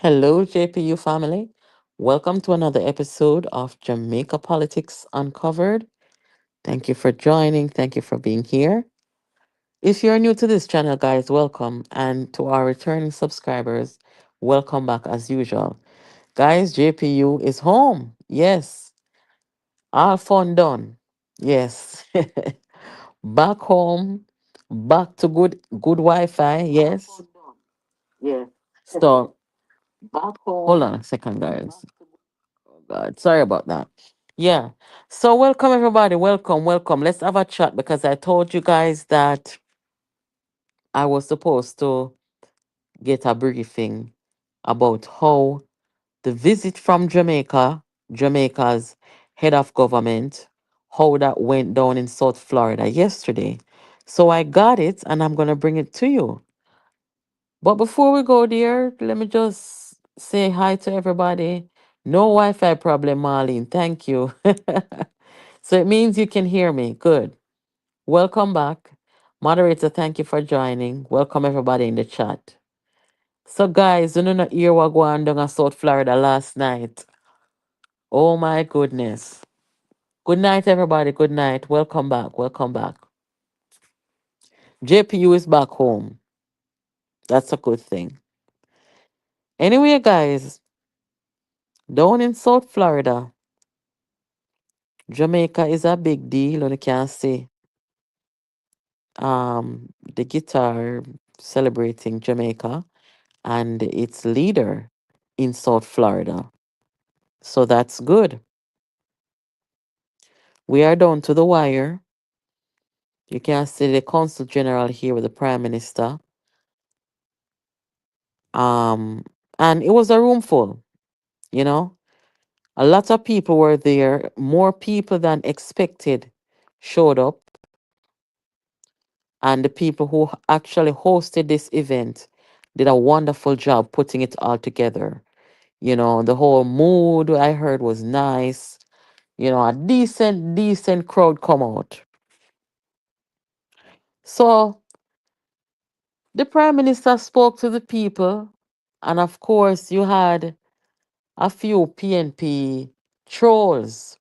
Hello, JPU family. Welcome to another episode of Jamaica Politics Uncovered. Thank you for joining. Thank you for being here. If you're new to this channel, guys, welcome. And to our returning subscribers, welcome back as usual. Guys, JPU is home. Yes. All fun done. Yes. Back home. Back to good Wi-Fi. Yes. Yeah. So Back hold home. on a second, guys. God. Sorry about that. Yeah. So welcome everybody. Welcome, welcome. Let's have a chat because I told you guys that I was supposed to get a briefing about how the visit from Jamaica's head of government, how that went down in South Florida yesterday. So I got it and I'm gonna bring it to you. But before we go there, let me just say hi to everybody. No Wi-Fi problem, Marlene. Thank you. So it means you can hear me. Good. Welcome back. Moderator, thank you for joining. Welcome everybody in the chat. So guys, you know not hear what going down in South Florida last night. Oh my goodness. Good night, everybody. Good night. Welcome back. Welcome back. JPU is back home. That's a good thing. Anyway, guys, down in South Florida, Jamaica is a big deal, and you can see the guitar celebrating Jamaica and its leader in South Florida. So that's good. We are down to the wire. You can see the consul general here with the prime minister. Um, and it was a room full, you know. A lot of people were there. More people than expected showed up. And the people who actually hosted this event did a wonderful job putting it all together. You know, the whole mood I heard was nice. You know, a decent crowd come out. So the prime minister spoke to the people, and of course, you had a few PNP trolls,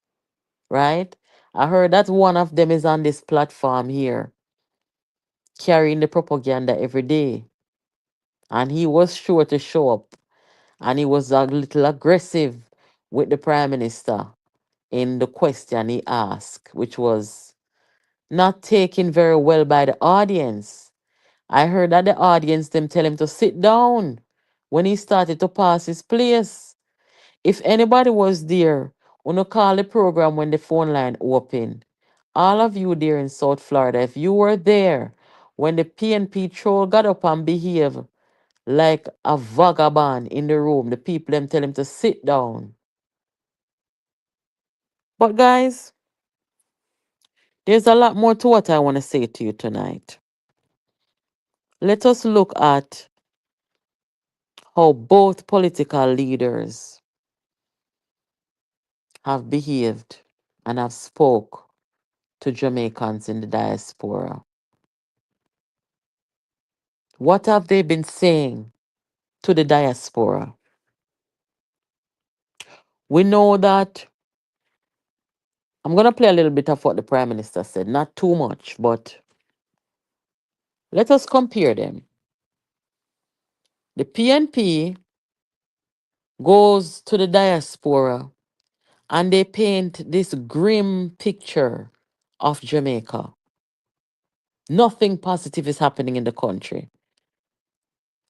right? I heard that one of them is on this platform here, carrying the propaganda every day, and he was sure to show up, and he was a little aggressive with the prime minister in the question he asked, which was not taken very well by the audience. I heard that the audience them tell him to sit down when he started to pass his place. If anybody was there, wanna call the program when the phone line opened. All of you there in South Florida, if you were there when the PNP troll got up and behaved like a vagabond in the room, the people them tell him to sit down. But guys, there's a lot more to what I want to say to you tonight. Let us look at how both political leaders have behaved and have spoke to Jamaicans in the diaspora. What have they been saying to the diaspora? We know that I'm going to play a little bit of what the Prime Minister said, not too much, but let us compare them. The PNP goes to the diaspora and they paint this grim picture of Jamaica. Nothing positive is happening in the country.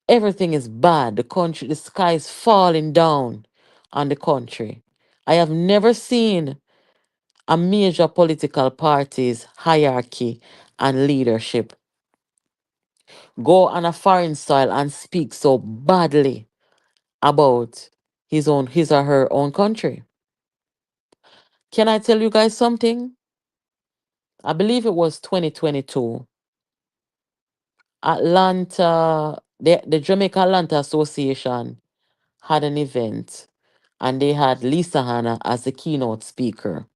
Everything is bad. The country, the sky is falling down on the country. I have never seen a major political party's hierarchy and leadership go on a foreign soil and speak so badly about his or her own country. Can I tell you guys something? I believe it was 2022. Atlanta, the Jamaica Atlanta Association had an event and they had Lisa Hanna as the keynote speaker.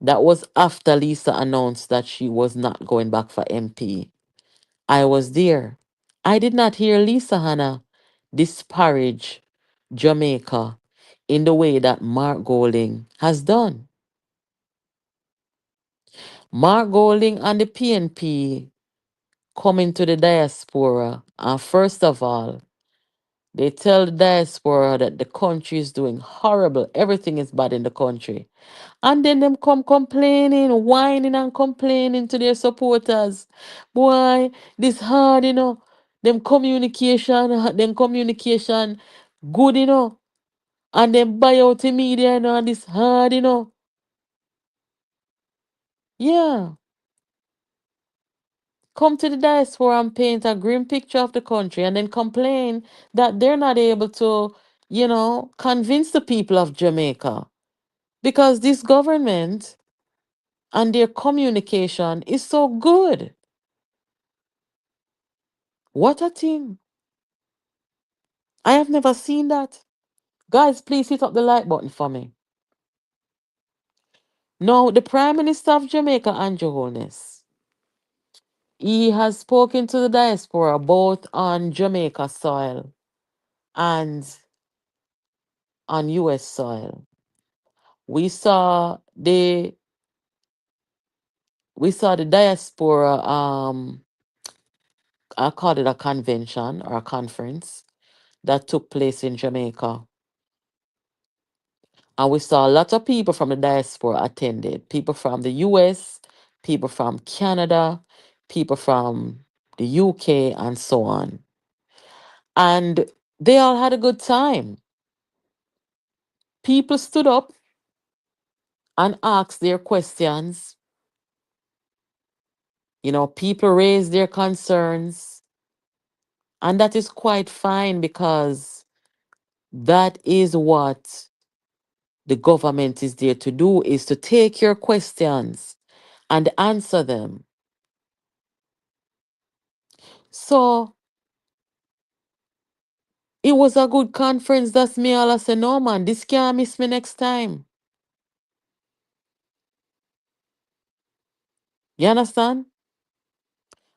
That was after Lisa announced that she was not going back for MP. I was there. I did not hear Lisa Hanna disparage Jamaica in the way that Mark Golding has done. Mark Golding and the PNP coming to the diaspora, and first of all, they tell the diaspora that the country is doing horrible, everything is bad in the country. And then them come complaining, whining and complaining to their supporters. Boy, this hard, them communication good, And them buy out the media, and this hard. Yeah. Come to the diaspora and paint a grim picture of the country and then complain that they're not able to, convince the people of Jamaica. Because this government and their communication is so good. What a thing. I have never seen that. Guys, please hit up the like button for me. Now, the Prime Minister of Jamaica, Andrew Holness, he has spoken to the diaspora both on Jamaica soil and on US soil. We saw the we saw the diaspora I call it a convention or a conference that took place in Jamaica. And we saw a lot of people from the diaspora attended. People from the US, people from Canada, people from the UK, and so on. And they all had a good time. People stood up and asked their questions. People raised their concerns. And that is quite fine because that is what the government is there to do, is to take your questions and answer them. So it was a good conference. That's me. All I say, no man, this can't miss me next time. You understand?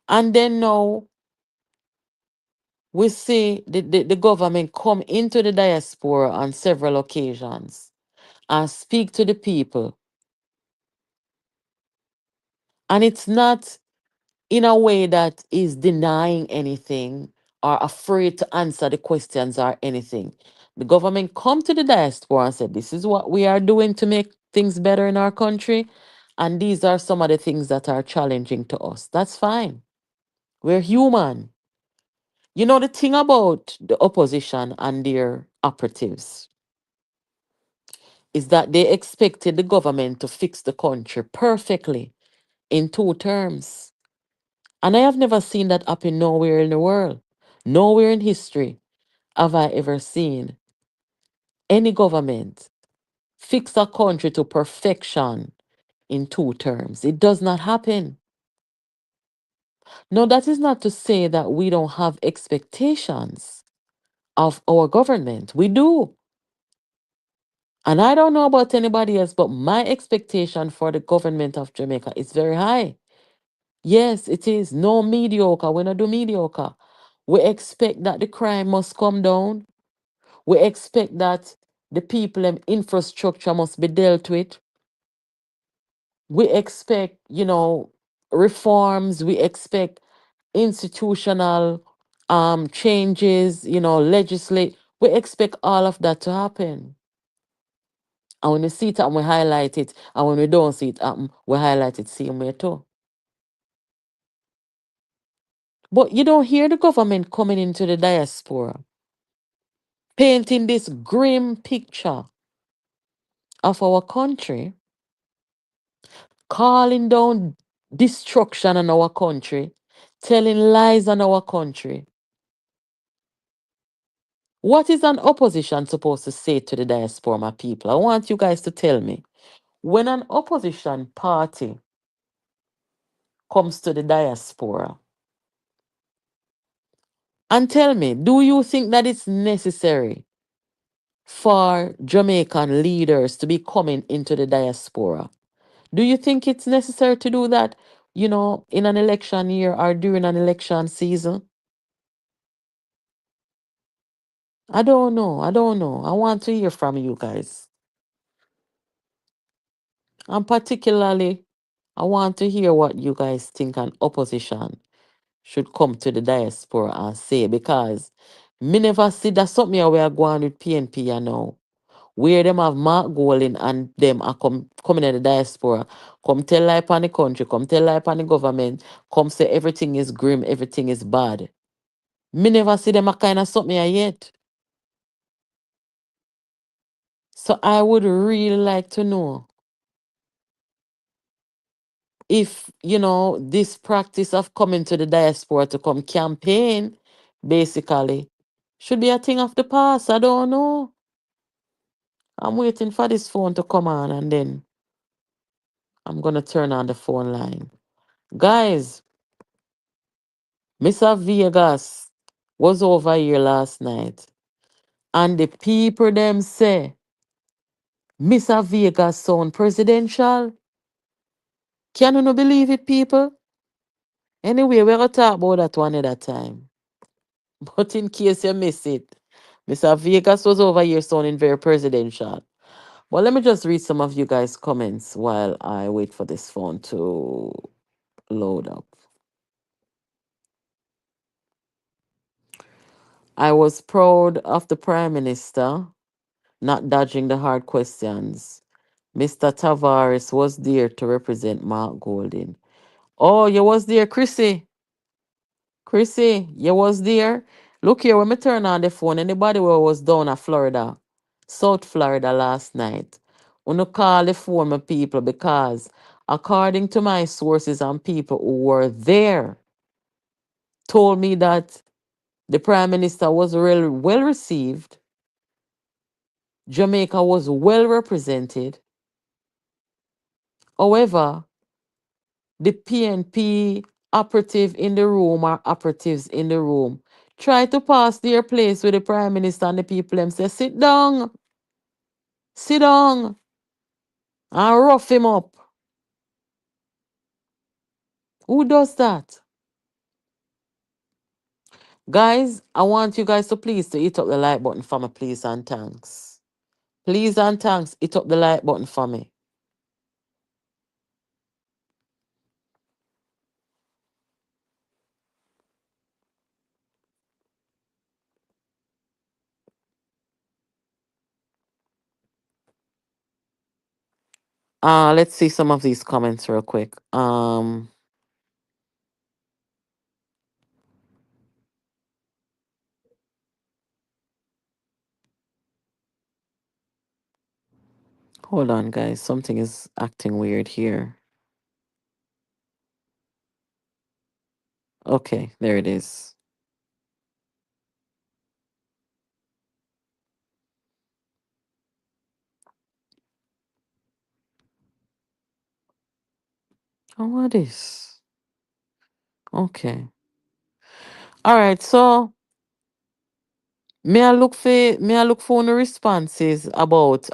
And then now we see the government come into the diaspora on several occasions and speak to the people. And it's not in a way that is denying anything or afraid to answer the questions or anything. The government come to the diaspora and said, this is what we are doing to make things better in our country. And these are some of the things that are challenging to us. That's fine. We're human. The thing about the opposition and their operatives is that they expected the government to fix the country perfectly in 2 terms. And I have never seen that happen nowhere in the world. Nowhere in history have I ever seen any government fix a country to perfection in 2 terms. It does not happen. No, that is not to say that we don't have expectations of our government. We do. And I don't know about anybody else, but my expectation for the government of Jamaica is very high. Yes, it is. No mediocre. We don't do mediocre. We expect that the crime must come down. We expect that the people and infrastructure must be dealt with. We expect, reforms. We expect institutional changes, legislate. We expect all of that to happen. And when we see it happen, we highlight it. And when we don't see it happen, we highlight it same way too. But you don't hear the government coming into the diaspora, painting this grim picture of our country, calling down destruction on our country, telling lies on our country. What is an opposition supposed to say to the diaspora, my people? I want you guys to tell me. When an opposition party comes to the diaspora, and tell me, do you think that it's necessary for Jamaican leaders to be coming into the diaspora? Do you think it's necessary to do that, in an election year or during an election season? I don't know. I don't know. I want to hear from you guys. And particularly, I want to hear what you guys think an opposition should come to the diaspora and say, because me never see that something where we are going with PNP, you know. Where them have Mark Golding and them are coming in the diaspora, come tell lie upon the country, come tell lie upon the government, come say everything is grim, everything is bad. Me never see them a kind of something here yet. So I would really like to know if, this practice of coming to the diaspora to come campaign, basically, should be a thing of the past. I don't know. I'm waiting for this phone to come on and then I'm going to turn on the phone line. Guys, Mr. Vegas was over here last night and the people them say Mr. Vegas sound presidential. Can you not believe it, people? Anyway, we're going to talk about that one at a time. But in case you miss it, Mr. Vegas was over here sounding very presidential. Well, let me just read some of you guys' comments while I wait for this phone to load up. I was proud of the Prime Minister not dodging the hard questions. Mr. Tavares was there to represent Mark Golding. Oh, you was there, Chrissy. Chrissy, you was there. Look here, when me turn on the phone, anybody who was down at Florida, South Florida last night, wanna call the phone, my people, because according to my sources and people who were there, told me that the Prime Minister was really well received. Jamaica was well represented. However, the PNP operative in the room or operatives in the room try to pass their place with the Prime Minister and the people them say, sit down, and rough him up. Who does that? Guys, I want you guys to please to hit up the like button for me, please and thanks. Please and thanks, hit up the like button for me. Let's see some of these comments real quick. Hold on, guys. Something is acting weird here. Okay, there it is. Oh, what is? Okay. All right. So may I look for the responses about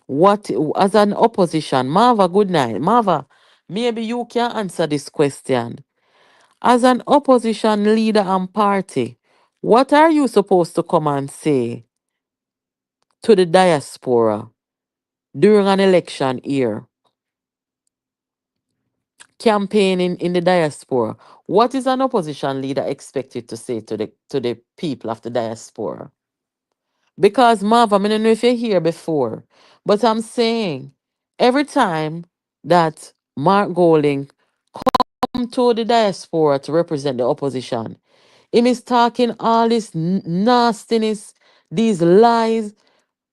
what as an opposition. Marva, good night. Marva, maybe you can answer this question. As an opposition leader and party, what are you supposed to come and say to the diaspora during an election year? Campaigning in the diaspora. What is an opposition leader expected to say to the people of the diaspora? Because Marv, I don't know if you're here before, but I'm saying every time that Mark Golding come to the diaspora to represent the opposition, him is talking all this nastiness, these lies,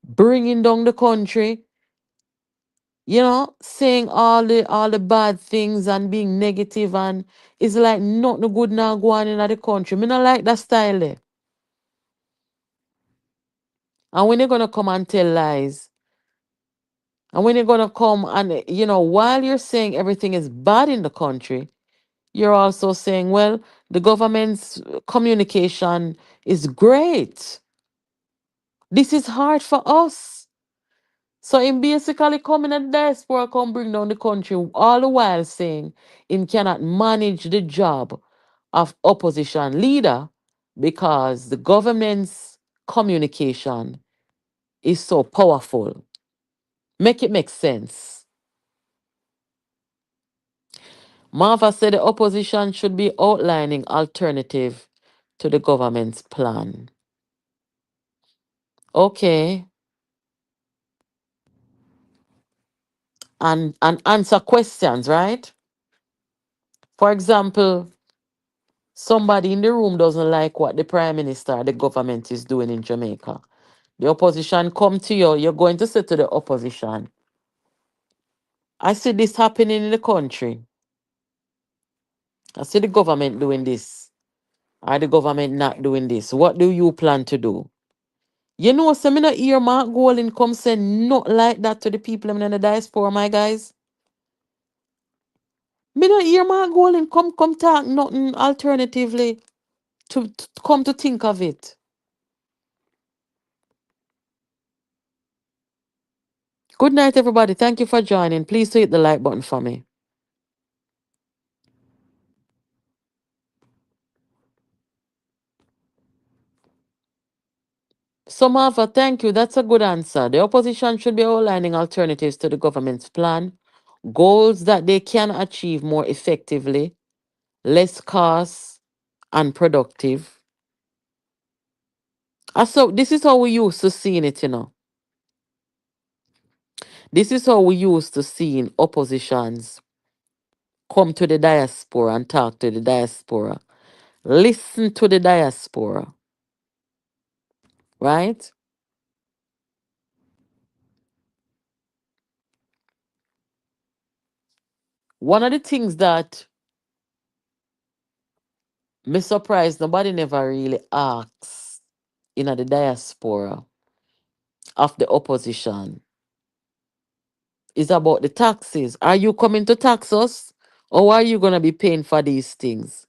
bringing down the country, saying all the bad things and being negative, and it's like nothing good now going in the country. Me not like that style there. And when they're gonna come and tell lies, and when you're gonna come and while you're saying everything is bad in the country, you're also saying, well, the government's communication is great. This is hard for us. So him basically coming at diaspora come bring down the country all the while saying him cannot manage the job of opposition leader because the government's communication is so powerful. Make it make sense. Marva said the opposition should be outlining alternative to the government's plan. Okay. And answer questions, right? For example, somebody in the room doesn't like what the prime minister, the government is doing in Jamaica. The opposition come to you, you're going to say to the opposition, I see this happening in the country. I see the government doing this. Or the government not doing this. What do you plan to do? You know, so me not hear Mark Golding come say not like that to the people in the diaspora, my guys. Me not hear Mark Golding come talk nothing alternatively to come to think of it. Good night, everybody. Thank you for joining. Please hit the like button for me. So, Martha, thank you. That's a good answer. The opposition should be outlining alternatives to the government's plan, goals that they can achieve more effectively, less cost, and productive. So, this is how we used to seeing it, you know. This is how we used to seeing oppositions come to the diaspora and talk to the diaspora. Listen to the diaspora, right? One of the things that me surprised nobody never really asks in the diaspora of the opposition is about the taxes. Are you coming to tax us? Or are you gonna be paying for these things?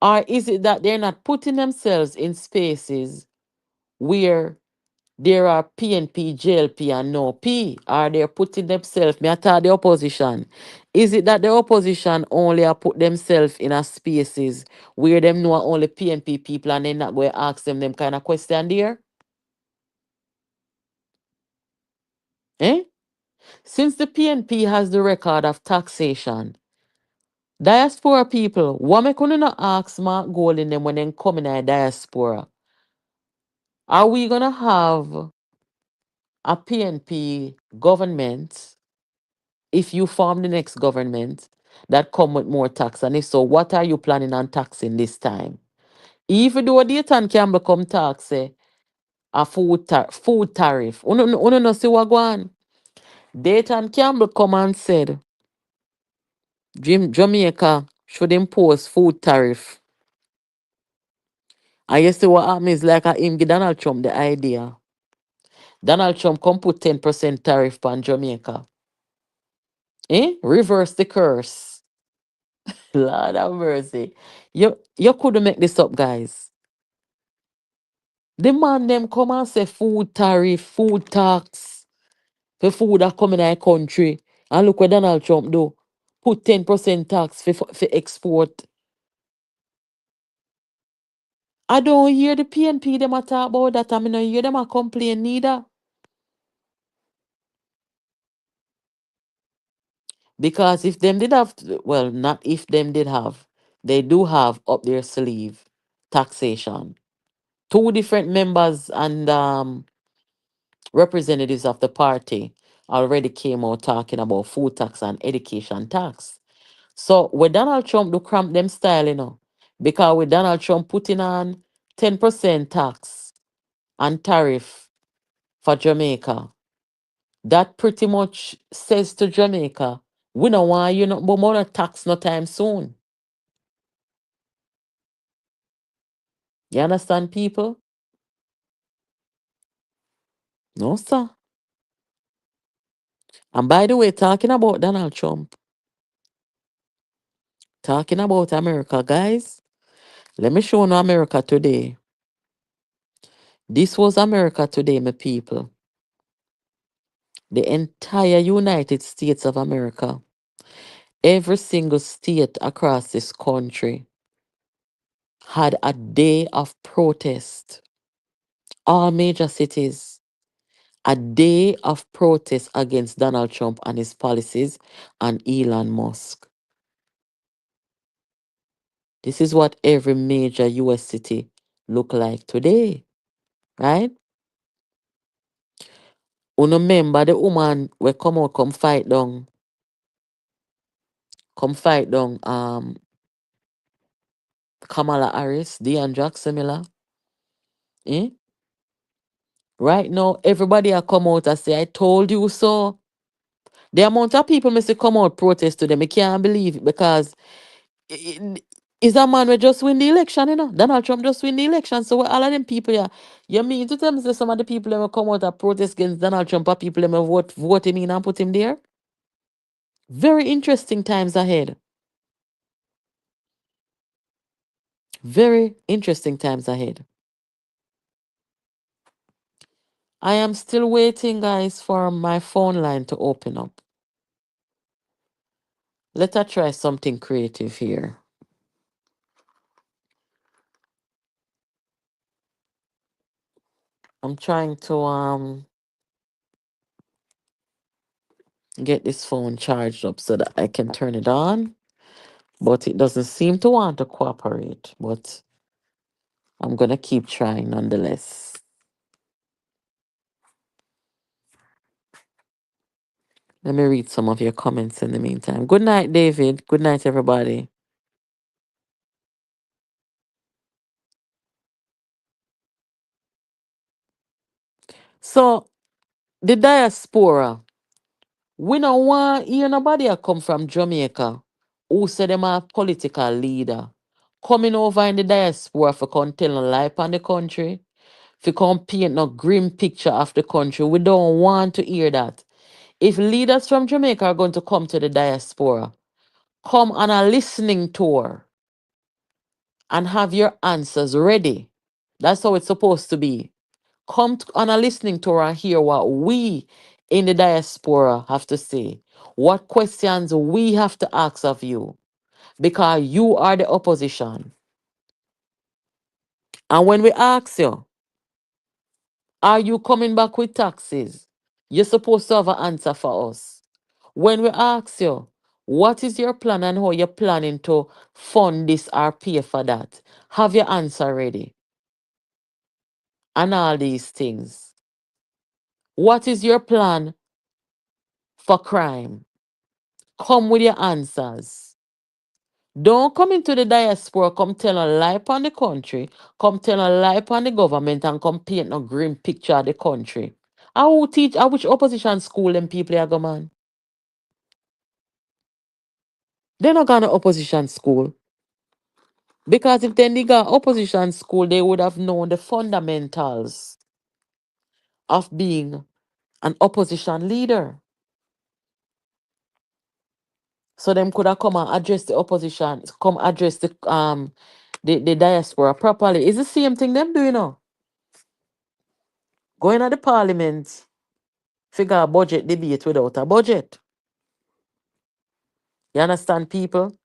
Or is it that they're not putting themselves in spaces where there are PNP, JLP, and no P? Are they putting themselves, me I tell the opposition? Is it that the opposition only are put themselves in a spaces where them know only PNP people and they not going to ask them kind of question there? Eh? Since the PNP has the record of taxation, diaspora people, what me couldn't not ask Mark Gold in them when they come in a diaspora? Are we gonna have a PNP government if you form the next government that come with more tax? And if so, what are you planning on taxing this time? Even though Dayton can become tax, a food tariff. Uno no see what go on. Dayton Campbell come and said Jamaica should impose food tariff. And you see what happens like him give Donald Trump the idea. Donald Trump come put 10% tariff on Jamaica. Eh? Reverse the curse. Lord have mercy. You couldn't make this up, guys. The man them come and say food tariff, food tax for food that come in our country. And look what Donald Trump do. Put 10% tax for export. I don't hear the PNP them a talk about that. I mean, I hear them a complain neither. Because if them did have, well, not if them did have, they do have up their sleeve taxation. Two different members and representatives of the party already came out talking about food tax and education tax. So with Donald Trump do cramp them style, you know, because with Donald Trump putting on 10% tax and tariff for Jamaica, that pretty much says to Jamaica, we don't want you not more tax no time soon. You understand, people? No, sir. And by the way, talking about Donald Trump, talking about America, guys, let me show you America today. This was America today, my people. The entire United States of America, every single state across this country had a day of protest All major cities. A day of protest against Donald Trump and his policies and Elon Musk. This is what every major US city look like today, right? Uno remember the woman we come out come fight down Kamala Harris, Dion Jackson Miller. Eh? Right now, everybody are come out and say, I told you so. The amount of people must come out protest to them, I can't believe it because i- is a man we just win the election, you know. Donald Trump just win the election. So all of them people, yeah. You mean to tell me say some of the people that will come out and protest against Donald Trump are people that will vote him in and put him there? Very interesting times ahead. Very interesting times ahead. I am still waiting, guys, for my phone line to open up. Let us try something creative here. I'm trying to get this phone charged up so that I can turn it on, but it doesn't seem to want to cooperate. But I'm gonna keep trying nonetheless. Let me read some of your comments in the meantime. Good night, David. Good night, everybody. So the diaspora, we don't want hear nobody a come from Jamaica who say them a political leader coming over in the diaspora for come tell a lie on the country, for come paint no grim picture of the country. We don't want to hear that. If leaders from Jamaica are going to come to the diaspora, come on a listening tour and have your answers ready. That's how it's supposed to be. On a listening tour and hear what we in the diaspora have to say, what questions we have to ask of you, because you are the opposition. And when we ask you, are you coming back with taxes? You're supposed to have an answer for us. When we ask you, what is your plan and how you're planning to fund this or pay for that? Have your answer ready. And all these things. What is your plan for crime? Come with your answers. Don't come into the diaspora, come tell a lie upon the country, come tell a lie upon the government and come paint a grim picture of the country. I will teach, I which opposition school them people are go man. They're not gonna opposition school. Because if they got opposition school, they would have known the fundamentals of being an opposition leader. So them could have come and address the opposition, come address the diaspora properly. It's the same thing them do, you know. Going at the parliament, figure a budget debate without a budget. You understand, people?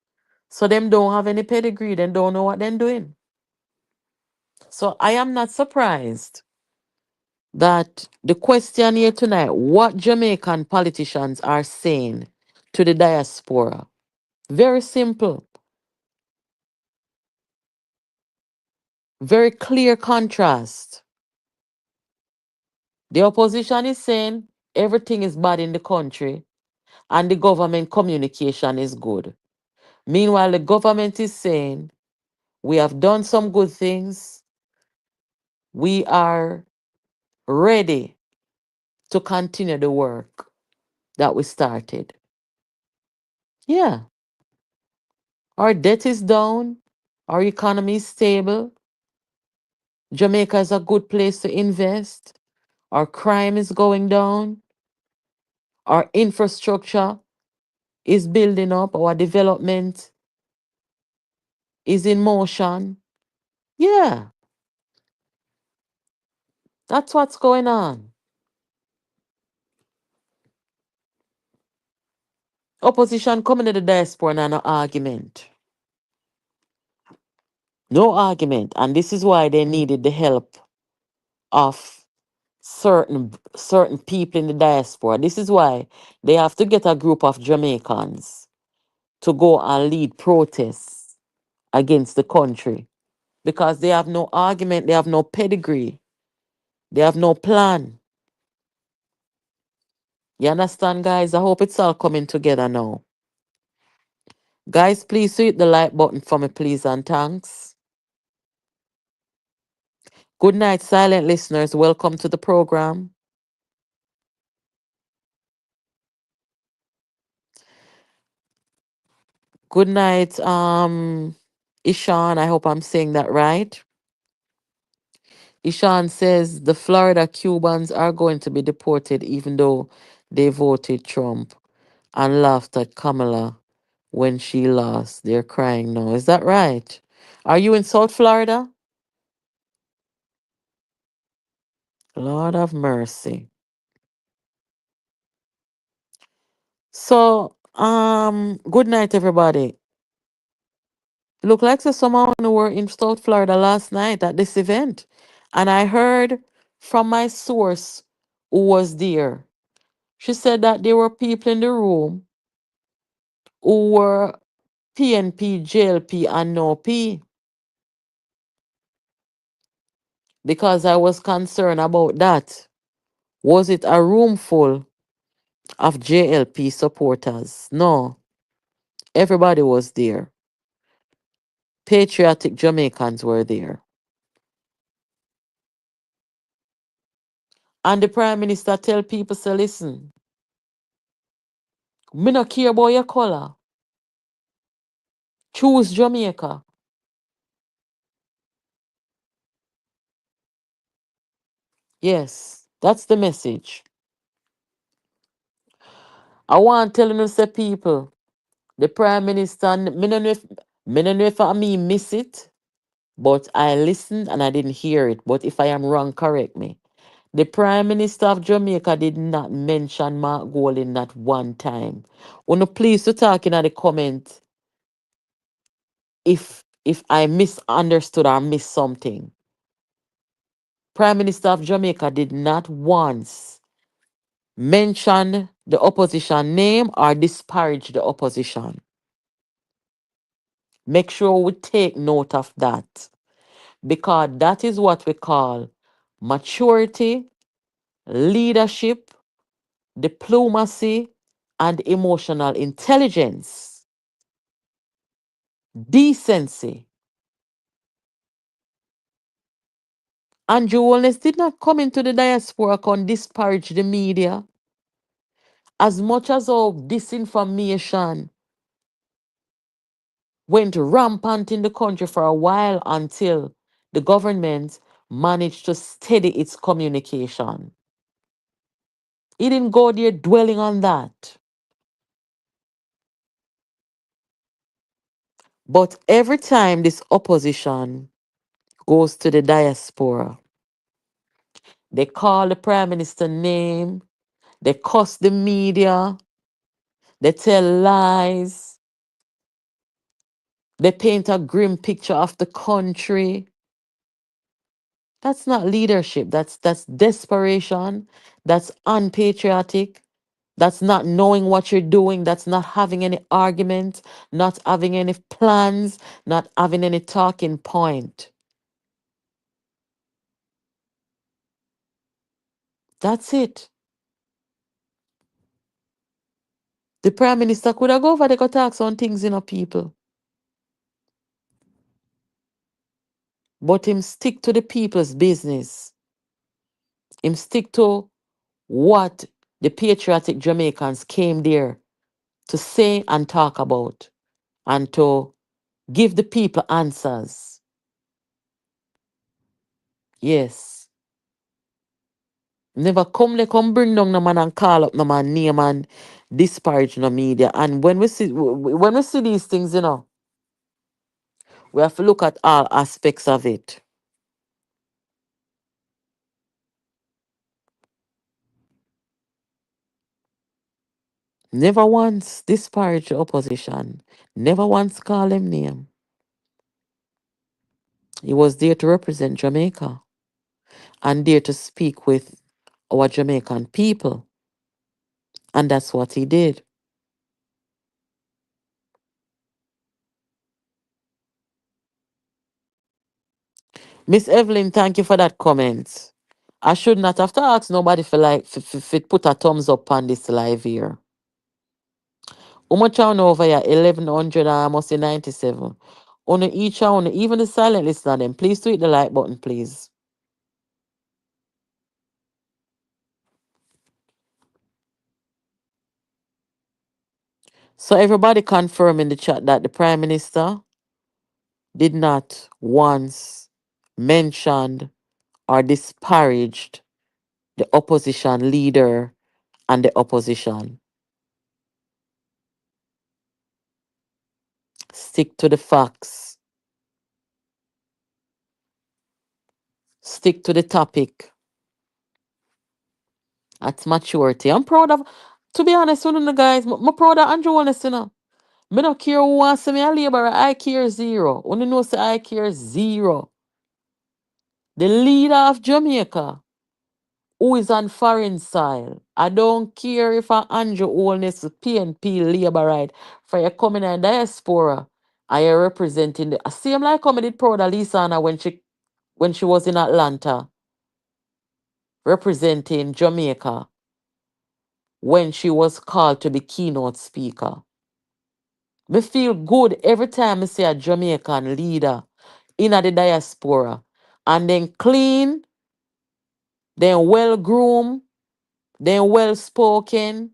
So them don't have any pedigree, they don't know what they're doing. So I am not surprised that the question here tonight, what Jamaican politicians are saying to the diaspora. Very simple, very clear contrast. The opposition is saying everything is bad in the country and the government communication is good. Meanwhile, the government is saying we have done some good things. We are ready to continue the work that we started. Yeah, our debt is down, our economy is stable. Jamaica is a good place to invest. Our crime is going down. Our infrastructure is building up. Our development is in motion. Yeah, that's what's going on. Opposition coming to the diaspora and no argument. No argument. And this is why they needed the help of certain people in the diaspora. This is why they have to get a group of Jamaicans to go and lead protests against the country because they have no argument, they have no pedigree, they have no plan. You understand, guys? I hope it's all coming together now. Guys, please hit the like button for me, please, and thanks. Good night, silent listeners. Welcome to the program. Good night, Ishan. I hope I'm saying that right. Ishan says the Florida Cubans are going to be deported even though they voted Trump and laughed at Kamala when she lost. They're crying now. Is that right? Are you in South Florida? Lord of mercy. So, good night, everybody. Look like so someone who were in South Florida last night at this event. And I heard from my source who was there. She said that there were people in the room who were PNP, JLP, and no P because I was concerned about that. Was it a room full of JLP supporters? No, everybody was there. Patriotic Jamaicans were there. And the Prime Minister tell people, say, listen, me no care about your color. Choose Jamaica. Yes, that's the message. I want telling you, say, people, the Prime Minister, me no know if I mean miss it, but I listened and I didn't hear it. But if I am wrong, correct me. The Prime Minister of Jamaica did not mention Mark Golding not one time. Wanna please to talk in the comment if I misunderstood or missed something. Prime Minister of Jamaica did not once mention the opposition name or disparage the opposition. Make sure we take note of that because that is what we call maturity, leadership, diplomacy, and emotional intelligence, decency. Andrew Holness did not come into the diaspora and disparage the media as much as all disinformation went rampant in the country for a while until the government managed to steady its communication. He didn't go there dwelling on that. But every time this opposition goes to the diaspora, they call the prime minister name, they cuss the media, they tell lies, they paint a grim picture of the country. That's not leadership. That's desperation. That's unpatriotic. That's not knowing what you're doing. That's not having any argument, not having any plans, not having any talking point. That's it. The prime minister could have go over there go talk on things, people. But him stick to the people's business. Him stick to what the patriotic Jamaicans came there to say and talk about and to give the people answers. Yes. Never come they come bring down no man and call up no man name and disparage no media. And when we see these things, we have to look at all aspects of it. Never once disparage the opposition. Never once call them name. He was there to represent Jamaica. and dare to speak with our Jamaican people. And that's what he did. Miss Evelyn, thank you for that comment. I should not have to ask nobody for like if put a thumbs up on this live here. How much on over here? 1100 and almost 97. On each one, even the silent listener, them please do hit the like button, please. So everybody confirm in the chat that the Prime Minister did not once mentioned or disparaged the opposition leader and the opposition. Stick to the facts. Stick to the topic. That's maturity. I'm proud of, to be honest with you guys, I'm proud of Andrew Holness, you know. Me don't care who wants to me a labor, I care zero. Only know say I care zero. The leader of Jamaica, who is on foreign soil. I don't care if I Andrew Holness PNP labor right for you coming in diaspora. I am representing the same like how I did proud of Lisa Anna when she was in Atlanta representing Jamaica when she was called to be keynote speaker. Me feel good every time I see a Jamaican leader in the diaspora and then clean, then well groomed, then well spoken,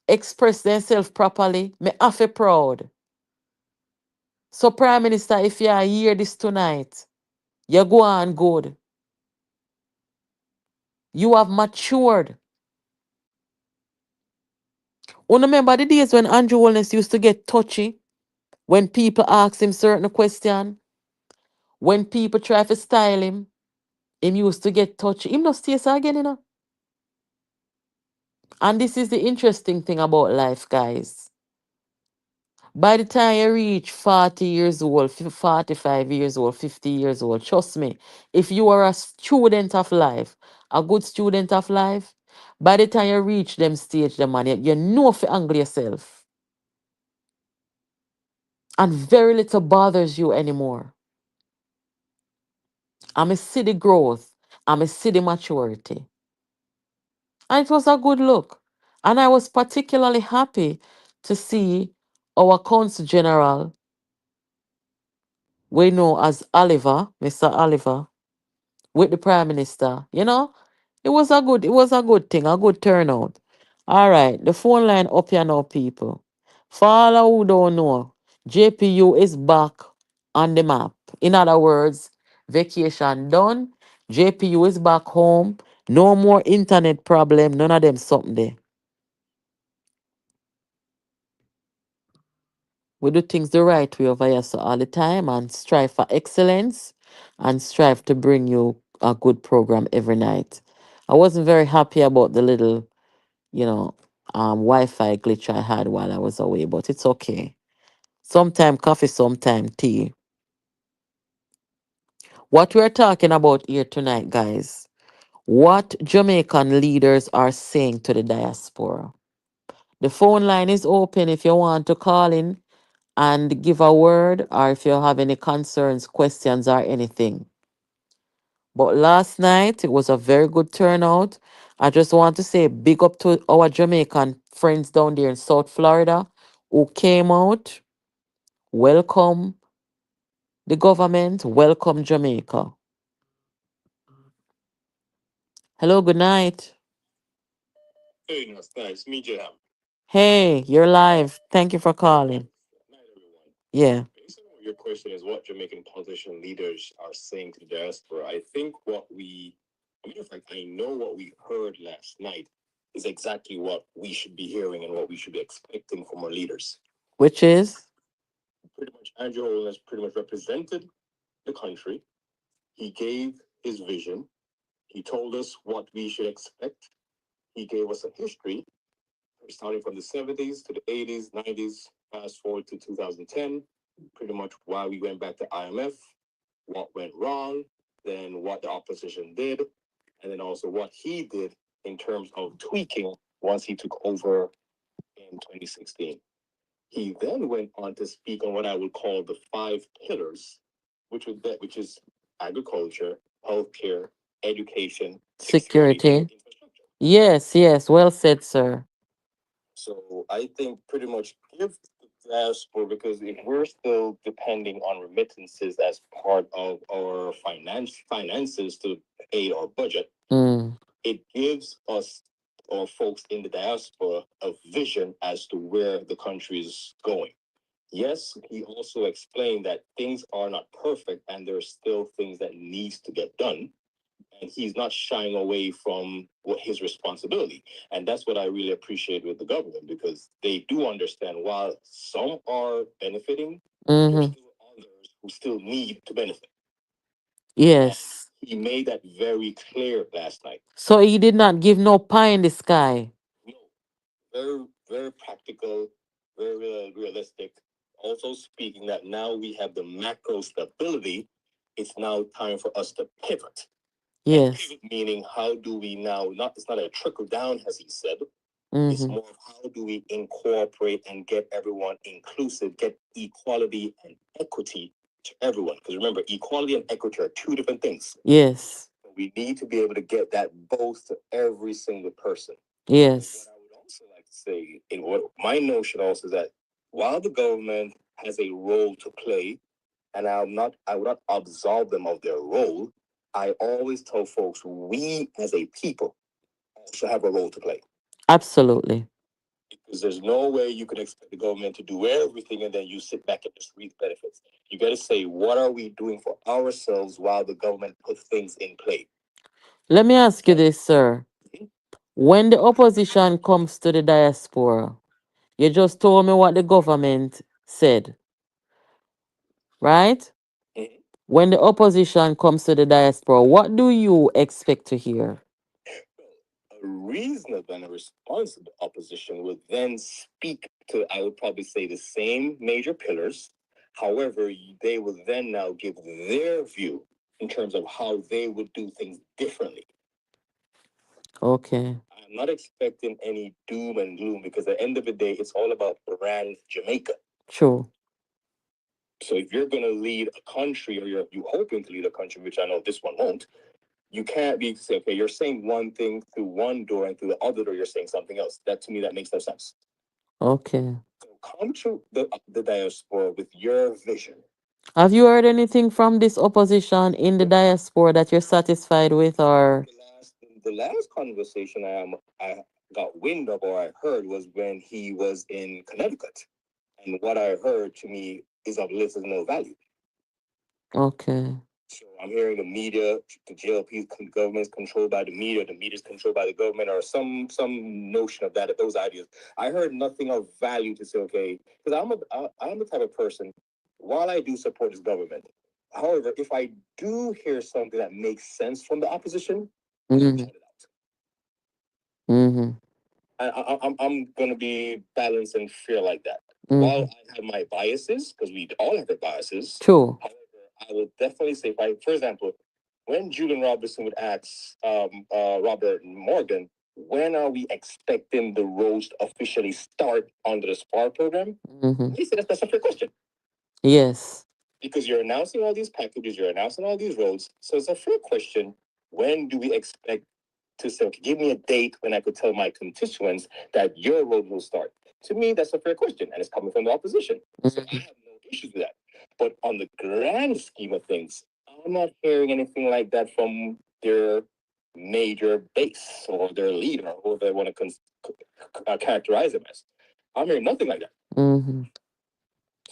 express themselves properly. Me have a proud. So Prime Minister, if you are hear this tonight, you go on good. You have matured. You remember the days when Andrew Holness used to get touchy when people ask him certain question, when people try to style him used to get touchy. Him no stay so again, you know. And this is the interesting thing about life, guys. By the time you reach 40 years old, 45 years old, 50 years old, trust me, if you are a student of life, a good student of life, by the time you reach them stage, the man, you know if you angle yourself. And very little bothers you anymore. I'm a see the growth. I'm a see the maturity. And it was a good look. And I was particularly happy to see our Consul General, we know as Oliver, Mr. Oliver, with the Prime Minister. You know, it was a good thing, a good turnout. All right, the phone line up here now, people. For all who don't know, JPU is back on the map. In other words, vacation done. JPU is back home. No more internet problem. None of them something there. We do things the right way over here so all the time and strive for excellence and strive to bring you a good program every night. I wasn't very happy about the little, you know, Wi-Fi glitch I had while I was away, but it's okay. Sometime coffee, sometime tea. What we're talking about here tonight, guys, what Jamaican leaders are saying to the diaspora. The phone line is open if you want to call in and give a word or if you have any concerns, questions, or anything. But last night, it was a very good turnout. I just want to say big up to our Jamaican friends down there in South Florida who came out. Welcome the government. Welcome Jamaica. Hello, good night. Hey, no, thanks. Me, Jam. Hey, you're live. Thank you for calling. Night, everyone. Yeah. Based on what your question is, what Jamaican politician leaders are saying to the diaspora, I think I mean, in fact, I know what we heard last night is exactly what we should be hearing and what we should be expecting from our leaders. Which is? Pretty much, Andrew Holness pretty much represented the country. He gave his vision. He told us what we should expect. He gave us a history starting from the 70s to the 80s, 90s, fast forward to 2010, pretty much why we went back to IMF, what went wrong, then what the opposition did, and then also what he did in terms of tweaking once he took over in 2016. He then went on to speak on what I would call the five pillars, which is agriculture, healthcare, education, security, and Security. infrastructure. Yes, yes. Well said, sir. So I think pretty much give the diaspora, because if we're still depending on remittances as part of our finances to aid our budget, it gives us or folks in the diaspora a vision as to where the country is going. Yes, he also explained that things are not perfect and there are still things that needs to get done, and he's not shying away from what his responsibility. And that's what I really appreciate with the government, because they do understand while some are benefiting, there's still others who still need to benefit. Yes. And he made that very clear last night. So he did not give no pie in the sky. No, very, very practical, very realistic. Also speaking that now we have the macro stability, it's now time for us to pivot. Yes. Pivot meaning, how do we now, not, it's not a trickle down, as he said. It's more of how do we incorporate and get everyone inclusive, get equality and equity to everyone. Because remember, equality and equity are two different things. Yes. We need to be able to get that both to every single person. Yes. What I would also like to say, in what my notion also is that while the government has a role to play, and I would not absolve them of their role, I always tell folks we as a people also have a role to play. Absolutely. Because there's no way you can expect the government to do everything and then you sit back and just reap benefits. You got to say, what are we doing for ourselves while the government puts things in play? Let me ask you this, sir. When the opposition comes to the diaspora, you just told me what the government said, right? Mhm. When the opposition comes to the diaspora, what do you expect to hear? A reasonable and a responsible opposition would then speak to, I would probably say, the same major pillars. However, they will then now give their view in terms of how they would do things differently. Okay. I'm not expecting any doom and gloom, because at the end of the day, it's all about brand Jamaica. True. So if you're going to lead a country, or you hoping to lead a country, which I know this one won't, you can't be saying, okay, you're saying one thing through one door and through the other door you're saying something else. That, to me, that makes no sense. Okay. So come to the diaspora with your vision. Have you heard anything from this opposition in the diaspora that you're satisfied with, or? The last conversation I got wind of, or I heard, was when he was in Connecticut, and what I heard to me is of little to no value. Okay. So I'm hearing the media, the JLP government is controlled by the media is controlled by the government, or some notion of that, those ideas. I heard nothing of value to say, okay, because I'm the type of person, while I do support this government, however, if I do hear something that makes sense from the opposition, I shout it out. Mm-hmm. I'm gonna be balanced and fair like that. While I have my biases, because we all have our biases. True. However, I would definitely say, for example, when Julian Robertson would ask Robert Morgan, when are we expecting the roads to officially start under the SPAR program? He said that's a fair question. Yes. Because you're announcing all these packages, you're announcing all these roads. So it's a fair question. When do we expect to say, okay, give me a date when I could tell my constituents that your road will start? To me, that's a fair question, and it's coming from the opposition. So I have no issues with that. But on the grand scheme of things, I'm not hearing anything like that from their major base or their leader, or whoever they want to characterize them as. I'm hearing nothing like that.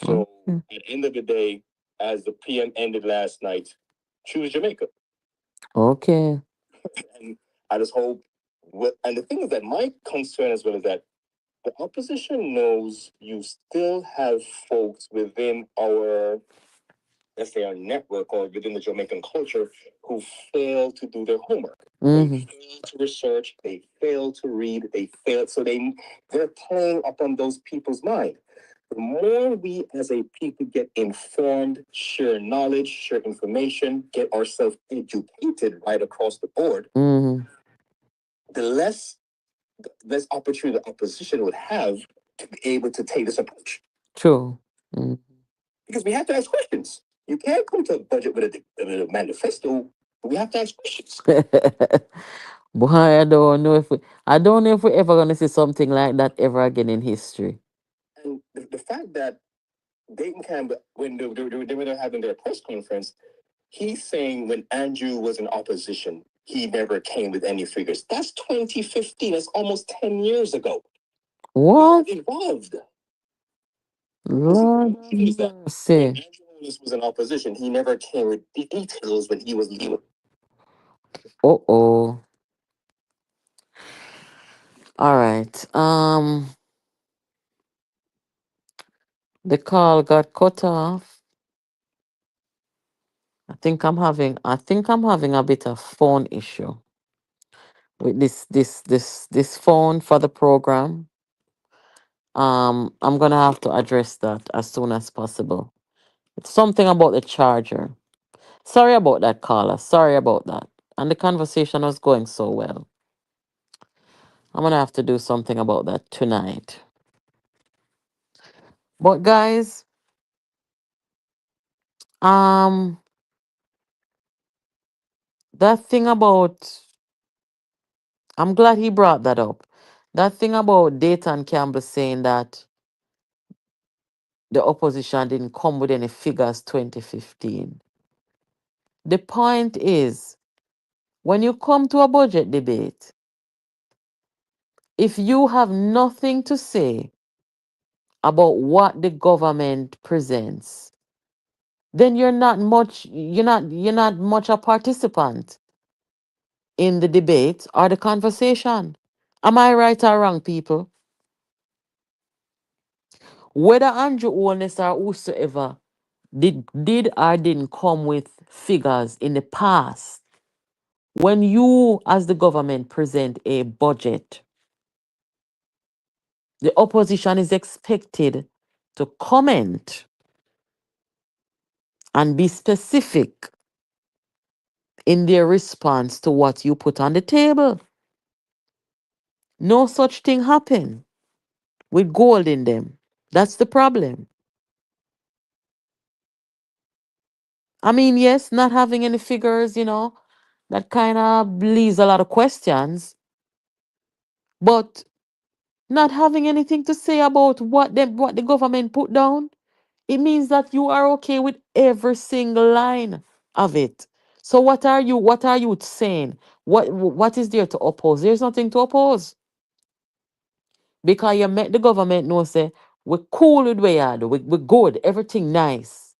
So at the end of the day, as the PM ended last night, choose Jamaica. Okay. And I just hope, and the thing is that my concern as well is that the opposition knows you still have folks within our, let's say, our network or within the Jamaican culture who fail to do their homework. They fail to research, they fail to read, they fail, so they're playing upon those people's mind. The more we as a people get informed, share knowledge, share information, get ourselves educated right across the board, the less opportunity the opposition would have to be able to take this approach. True. Because we have to ask questions. You can't come to a budget with a manifesto. We have to ask questions. Boy, I don't know if we're ever gonna see something like that ever again in history. And the fact that Dayton Campbell, when they were having their press conference, he's saying when Andrew was in opposition, he never came with any figures. That's 2015. That's almost 10 years ago. What? We have evolved. Lord Is that mercy. when Andrew Holness was in opposition, he never came with details when he was leading. Uh-oh. All right. The call got cut off. I think I'm having a bit of phone issue with this phone for the program. I'm gonna have to address that as soon as possible. It's something about the charger. Sorry about that, caller. Sorry about that. And the conversation was going so well. I'm gonna have to do something about that tonight. But guys, um, that thing about I'm glad he brought that up. That thing about Dayton Campbell saying that the opposition didn't come with any figures 2015. The point is, when you come to a budget debate, if you have nothing to say about what the government presents, then you're not much a participant in the debate or the conversation. Am I right or wrong, people? Whether Andrew Holness or whosoever did or didn't come with figures in the past, when you as the government present a budget, the opposition is expected to comment and be specific in their response to what you put on the table. No such thing happen with gold in them. That's the problem. I mean, yes, not having any figures, that kind of leaves a lot of questions, but not having anything to say about what the government put down, it means that you are okay with every single line of it. So what are you saying? What is there to oppose? There's nothing to oppose. Because you make the government know say we're cool with where you are, we're good, everything nice.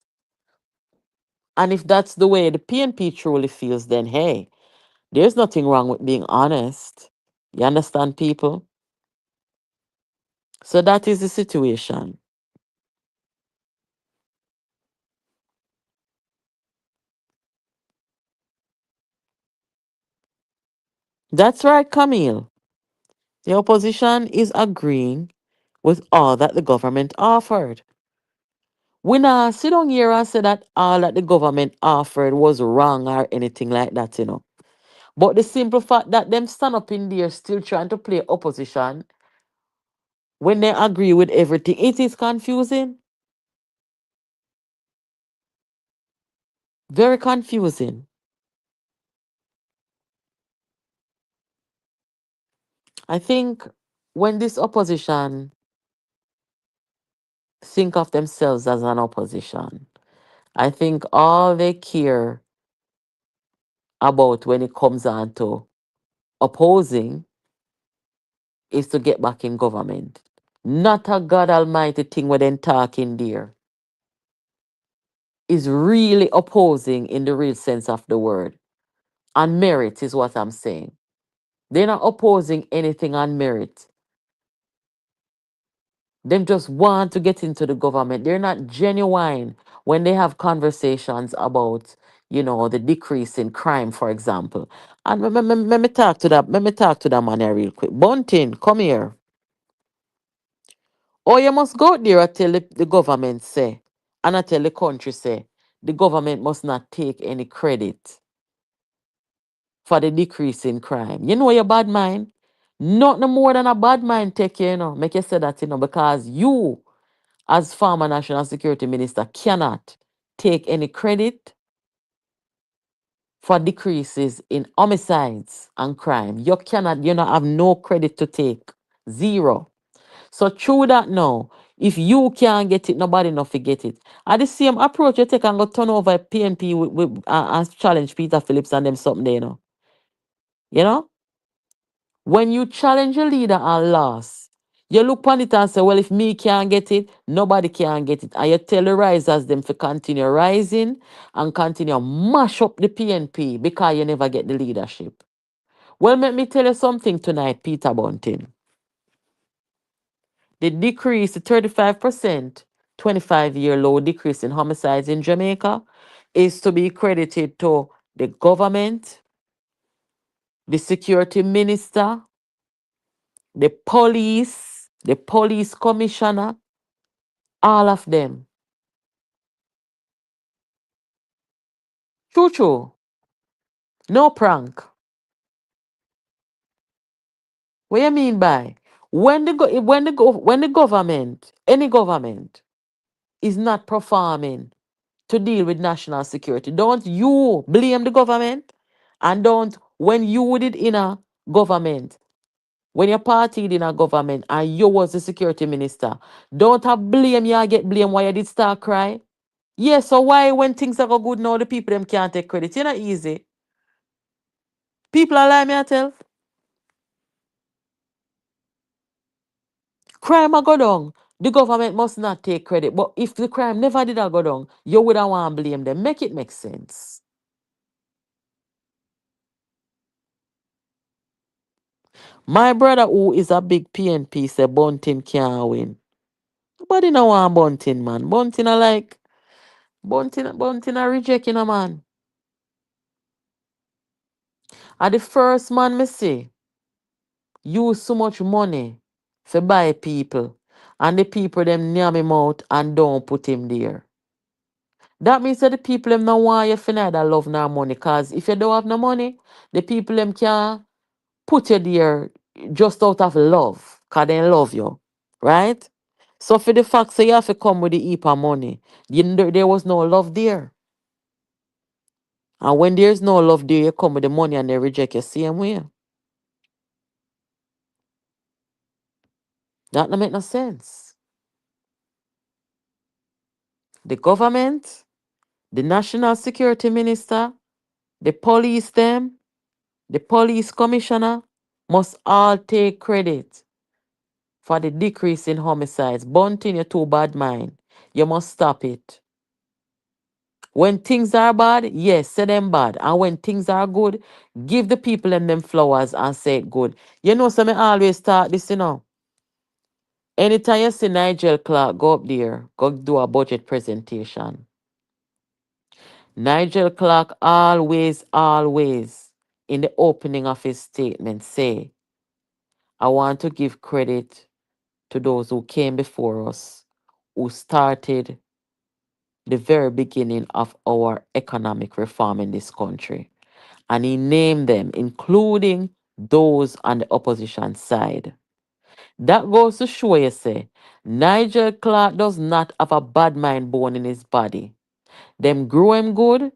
And if that's the way the PNP truly feels, then hey, there's nothing wrong with being honest. You understand, people? So that is the situation. That's right, Camille. The opposition is agreeing with all that the government offered. We not sit down here and say that all that the government offered was wrong or anything like that. But the simple fact that them stand up in there still trying to play opposition when they agree with everything, it is confusing. Very confusing. I think when this opposition think of themselves as an opposition, I think all they care about when it comes on to opposing is to get back in government. Not a God Almighty thing where they talking there. Is really opposing in the real sense of the word. On merit is what I'm saying. They're not opposing anything on merit. Them just want to get into the government. They're not genuine when they have conversations about, the decrease in crime, for example. And let me talk to that. Let me talk to that man here real quick. Bunting, come here. Or you must go out there and tell the government say, and I tell the country say, the government must not take any credit for the decrease in crime. You know your bad mind? Not no more than a bad mind take you, Make you say that, because you, as former national security minister, cannot take any credit for decreases in homicides and crime. You not have no credit to take. Zero. So true that now, if you can't get it, nobody not forget it. At the same approach you take and go turn over PNP and challenge Peter Phillips and them something there, You know? When you challenge a leader and lost, you look on it and say, well, if me can't get it, nobody can get it. And you tell the risers them to continue rising and continue mash up the PNP because you never get the leadership. Well, let me tell you something tonight, Peter Bunting. The decrease to 35%, 25-year low decrease in homicides in Jamaica is to be credited to the government, the security minister, the police commissioner, all of them. True, true. No prank. What you mean by when the government, any government, is not performing to deal with national security, don't you blame the government, and don't when you did in a government, when you partied in a government and you was the security minister, don't have blame you get blame why you did start cry. Yeah, so why when things are go good now the people them can't take credit? You know easy. People are like me, I tell. Crime a go down. The government must not take credit. But if the crime never did a go down, you wouldn't want to blame them. Make it make sense. My brother, who is a big PNP, say Bunting can't win. Nobody no want Bunting, man. Bunting a like Bunting a rejecting a man. And the first man me see use so much money to buy people. And the people them near him out and don't put him there. That means that the people them no want you for neither love nor money. Cause if you don't have no money, the people them can put you there just out of love. Cause they love you. Right? So for the fact that you have to come with the heap of money, there was no love there. And when there's no love there, you come with the money and they reject you same way. That don't make no sense. The government, the national security minister, the police them, the police commissioner must all take credit for the decrease in homicides. Bunting, you too bad mind. You must stop it. When things are bad, yes, say them bad. And when things are good, give the people them flowers and say it good. You know, so me always start this. Anytime you see Nigel Clark go up there, go do a budget presentation. Nigel Clark always, in the opening of his statement, say, I want to give credit to those who came before us, who started the very beginning of our economic reform in this country. And he named them, including those on the opposition side. That goes to show you, say, Nigel Clark does not have a bad mind bone in his body. Them grow him good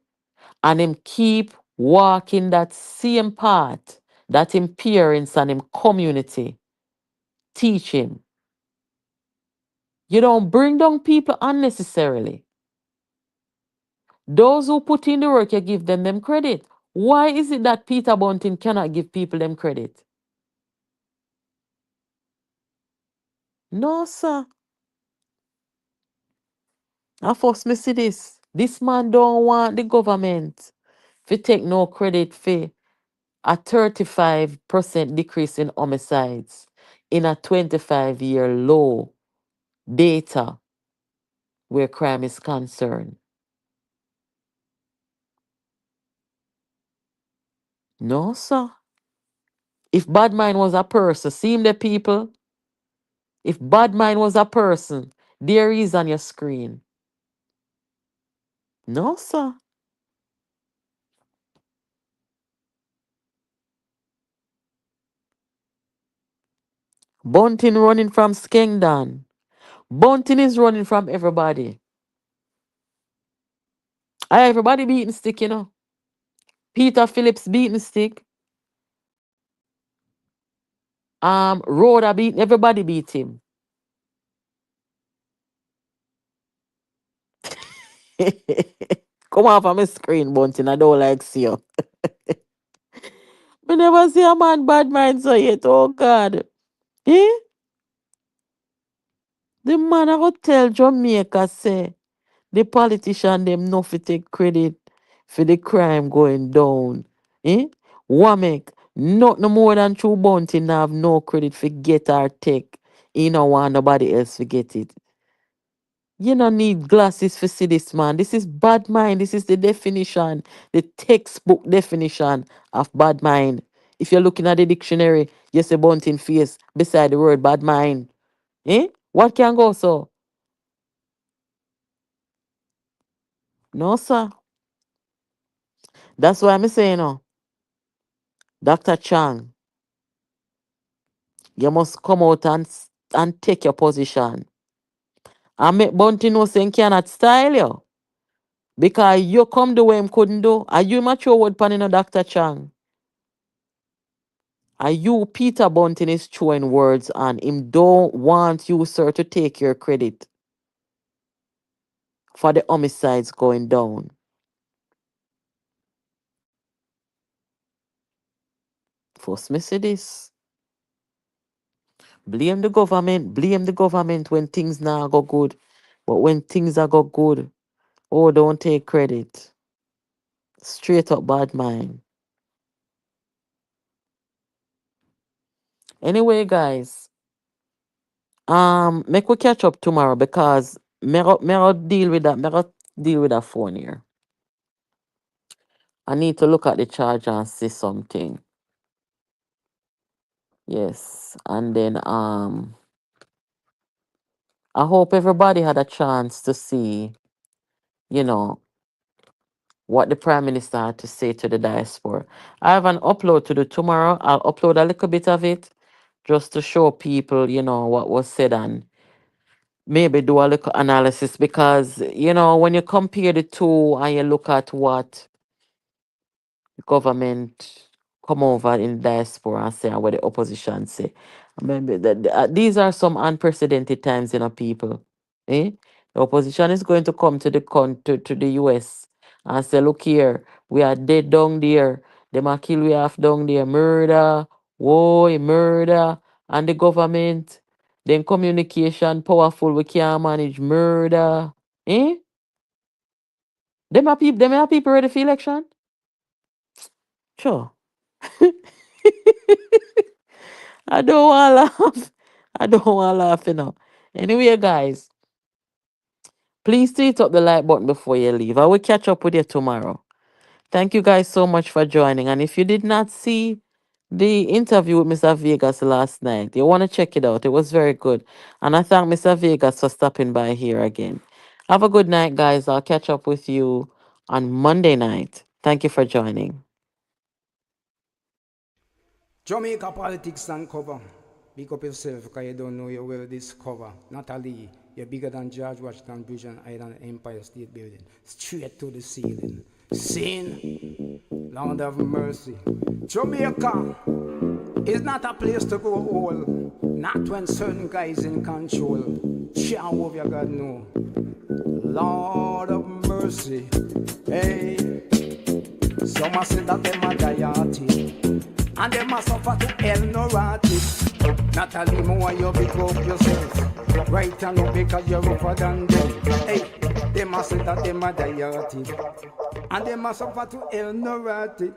and him keep walking that same path, that him parents and him community teach him. You don't bring down people unnecessarily. Those who put in the work, you give them credit. Why is it that Peter Bunting cannot give people them credit? No, sir. I first me see this. This man don't want the government to take no credit for a 35% decrease in homicides in a 25-year low data where crime is concerned. No, sir. If bad mind was a person, see him the people, If bad mind was a person, there he is on your screen. No, sir. Bunting running from Skengdan. Bunting is running from everybody. Everybody beating stick, you know. Peter Phillips beating stick. Rhoda beat everybody beat him. Come off of my screen, Bunting. I don't like see you. Me never see a man bad mind so yet. Oh God. Eh? The man I go tell Jamaica say the politician them no fi take credit for the crime going down. Eh? Wamek, not no more than True Bunting have no credit for get or take. You know want nobody else forget it. You don't need glasses for see this, man. This is bad mind. This is the definition, the textbook definition of bad mind. If you're looking at the dictionary, you see Bunting face beside the word bad mind. Eh? What can go so? No, sir. That's why I'm saying, no. Dr. Chang, you must come out and take your position. And make Bunting know saying cannot style you. Because you come the way him couldn't do. Are you mature word panning no Dr. Chang? Are you Peter Bunting is throwing words and him don't want you, sir, to take your credit for the homicides going down. First me say this. Blame the government when things now go good. But when things are go good, oh, don't take credit. Straight up bad mind. Anyway, guys, make we catch up tomorrow because me deal with that. Me deal with that phone here. I need to look at the charger and see something. Yes, and then I hope everybody had a chance to see, you know, what the Prime Minister had to say to the diaspora. I have an upload to do tomorrow. I'll upload a little bit of it just to show people, you know, what was said and maybe do a little analysis because, you know, when you compare the two and you look at what the government come over in diaspora and say and what the opposition say. I mean, these are some unprecedented times, you know, people. Eh? The opposition is going to come to to the US and say, look here, we are dead down there. Them a kill we half down there. Murder, war, murder. And the government, then communication powerful, we can't manage murder. Eh? Them are people ready for election? Sure. I don't want to laugh. I don't want to laugh, you know. Anyway, guys, please hit up the like button before you leave. I will catch up with you tomorrow. Thank you guys so much for joining. And if you did not see the interview with Mr. Vegas last night, you want to check it out. It was very good. And I thank Mr. Vegas for stopping by here again. Have a good night, guys. I'll catch up with you on Monday night. Thank you for joining. Jamaica politics and cover. Pick up yourself because you don't know you will discover. Natalie, you're bigger than George Washington Bridge and Island Empire State Building. Straight to the ceiling. Sin, Lord of mercy. Jamaica is not a place to go all. Not when certain guys in control. Jehovah God no. Lord of mercy. Hey, some say that them are diety. And they must suffer to hell no rotted. Natalie, more you pick up yourself. Right and up because you're rougher than them. Hey, they must say that they are dieted. And they must suffer to hell no rotted.